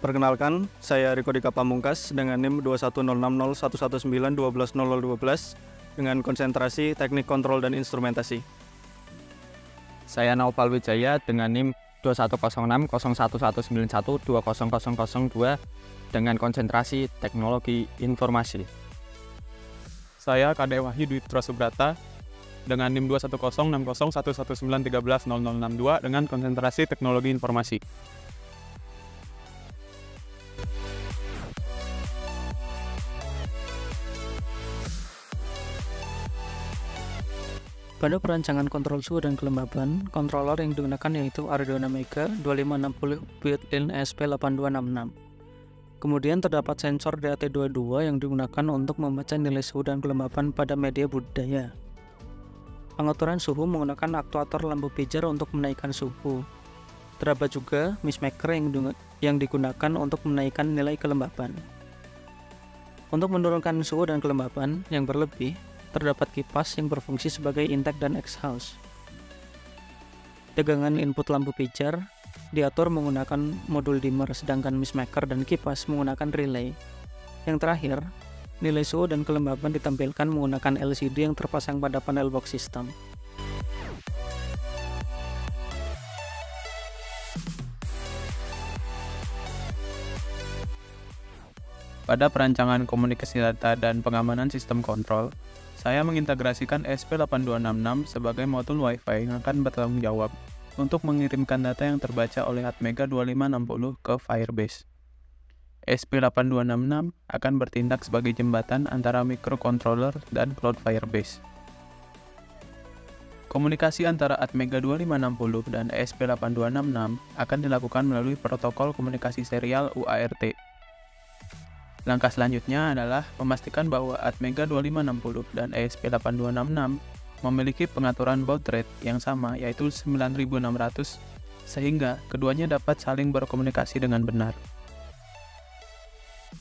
Perkenalkan, saya Riko Dika Pamungkas dengan NIM 2106011911912 dengan konsentrasi Teknik Kontrol dan Instrumentasi. Saya Naufal Wijaya dengan NIM 2106011191200002 dengan konsentrasi Teknologi Informasi. Saya Kade Wahyu Dwitro Subrata dengan NIM 210601119130062 dengan konsentrasi Teknologi Informasi. Pada perancangan kontrol suhu dan kelembaban, controller yang digunakan yaitu Arduino Mega 2560 built-in ESP8266. Kemudian terdapat sensor DAT22 yang digunakan untuk membaca nilai suhu dan kelembaban pada media budidaya. Pengaturan suhu menggunakan aktuator lampu pijar untuk menaikkan suhu. Terdapat juga mixmaker yang digunakan untuk menaikkan nilai kelembaban. Untuk menurunkan suhu dan kelembaban yang berlebih, terdapat kipas yang berfungsi sebagai intake dan exhaust. Tegangan input lampu pijar diatur menggunakan modul dimmer, sedangkan mixmaker dan kipas menggunakan relay. Yang terakhir, nilai suhu dan kelembaban ditampilkan menggunakan LCD yang terpasang pada panel box system. Pada perancangan komunikasi data dan pengamanan sistem kontrol, saya mengintegrasikan ESP8266 sebagai modul Wi-Fi yang akan bertanggung jawab untuk mengirimkan data yang terbaca oleh Atmega 2560 ke Firebase. ESP8266 akan bertindak sebagai jembatan antara microcontroller dan cloud Firebase. Komunikasi antara Atmega 2560 dan ESP8266 akan dilakukan melalui protokol komunikasi serial UART. Langkah selanjutnya adalah memastikan bahwa Atmega 2560 dan ESP8266 memiliki pengaturan baud rate yang sama, yaitu 9600, sehingga keduanya dapat saling berkomunikasi dengan benar.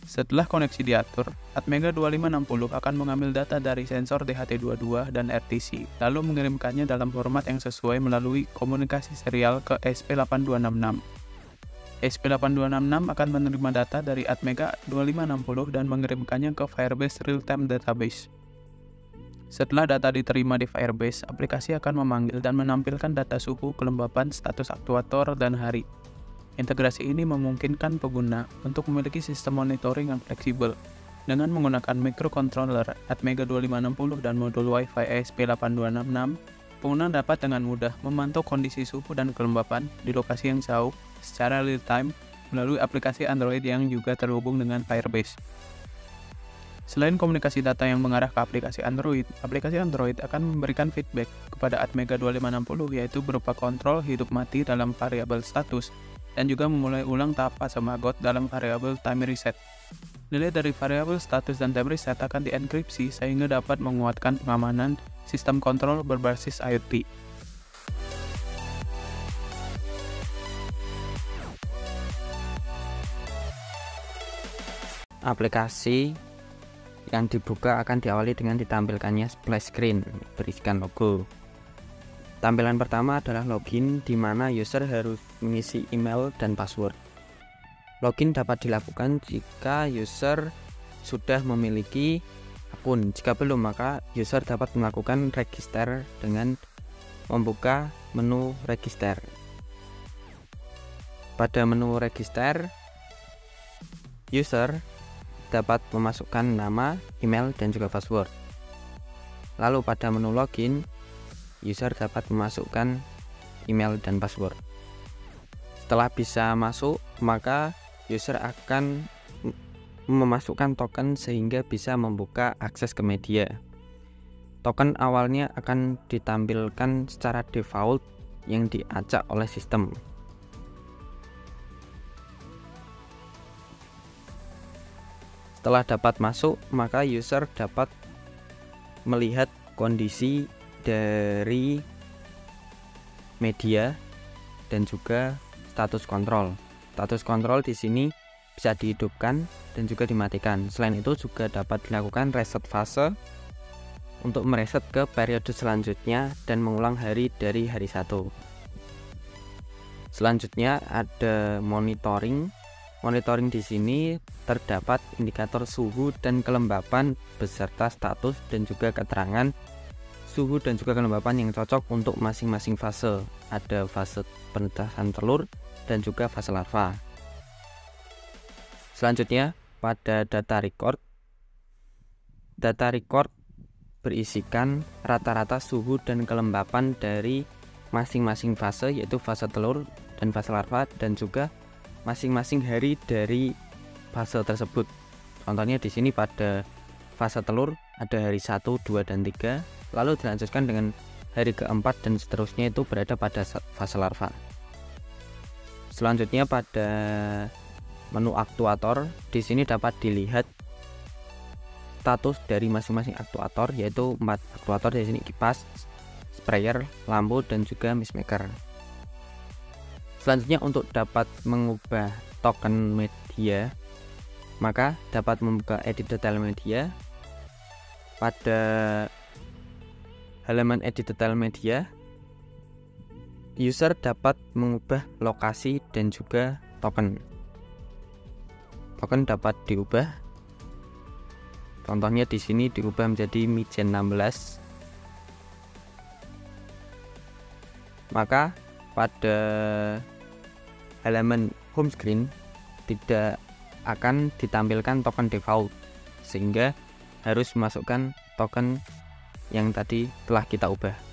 Setelah koneksi diatur, Atmega 2560 akan mengambil data dari sensor DHT22 dan RTC, lalu mengirimkannya dalam format yang sesuai melalui komunikasi serial ke ESP8266. ESP8266 akan menerima data dari Atmega 2560 dan mengirimkannya ke Firebase Real-Time Database. Setelah data diterima di Firebase, aplikasi akan memanggil dan menampilkan data suhu, kelembaban, status aktuator, dan hari. Integrasi ini memungkinkan pengguna untuk memiliki sistem monitoring yang fleksibel. Dengan menggunakan microcontroller Atmega 2560 dan modul Wi-Fi ESP8266, pengguna dapat dengan mudah memantau kondisi suhu dan kelembaban di lokasi yang jauh secara real-time melalui aplikasi Android yang juga terhubung dengan Firebase. Selain komunikasi data yang mengarah ke aplikasi Android akan memberikan feedback kepada Atmega 2560, yaitu berupa kontrol hidup mati dalam variabel status dan juga memulai ulang tahap fase maggot dalam variabel time reset. Nilai dari variabel status dan time reset akan dienkripsi sehingga dapat menguatkan pengamanan sistem kontrol berbasis IoT. Aplikasi yang dibuka akan diawali dengan ditampilkannya splash screen berisikan logo. Tampilan pertama adalah login, di mana user harus mengisi email dan password. Login dapat dilakukan jika user sudah memiliki akun. Jika belum, maka user dapat melakukan register dengan membuka menu register. Pada menu register, user dapat memasukkan nama, email, dan juga password. Lalu pada menu login, user dapat memasukkan email dan password. Setelah bisa masuk, maka user akan memasukkan token sehingga bisa membuka akses ke media. Token awalnya akan ditampilkan secara default yang diacak oleh sistem. Setelah dapat masuk, maka user dapat melihat kondisi dari media dan juga status kontrol. Status kontrol di sini bisa dihidupkan dan juga dimatikan. Selain itu juga dapat dilakukan reset fase untuk mereset ke periode selanjutnya dan mengulang hari dari hari 1. Selanjutnya ada monitoring Monitoring di sini terdapat indikator suhu dan kelembapan beserta status dan juga keterangan suhu dan juga kelembapan yang cocok untuk masing-masing fase. Ada fase penetasan telur dan juga fase larva. Selanjutnya pada data record. Data record berisikan rata-rata suhu dan kelembapan dari masing-masing fase, yaitu fase telur dan fase larva, dan juga masing-masing hari dari fase tersebut. Contohnya di sini pada fase telur ada hari 1, 2, dan 3, lalu dilanjutkan dengan hari keempat dan seterusnya itu berada pada fase larva. Selanjutnya pada menu aktuator, di sini dapat dilihat status dari masing-masing aktuator, yaitu 4 aktuator di sini: kipas, sprayer, lampu, dan juga mist maker. Selanjutnya untuk dapat mengubah token media, maka dapat membuka edit detail media. Pada halaman edit detail media, user dapat mengubah lokasi dan juga token. Token dapat diubah. Contohnya di sini diubah menjadi Mijen 16. Maka pada halaman home screen tidak akan ditampilkan token default, sehingga harus memasukkan token yang tadi telah kita ubah.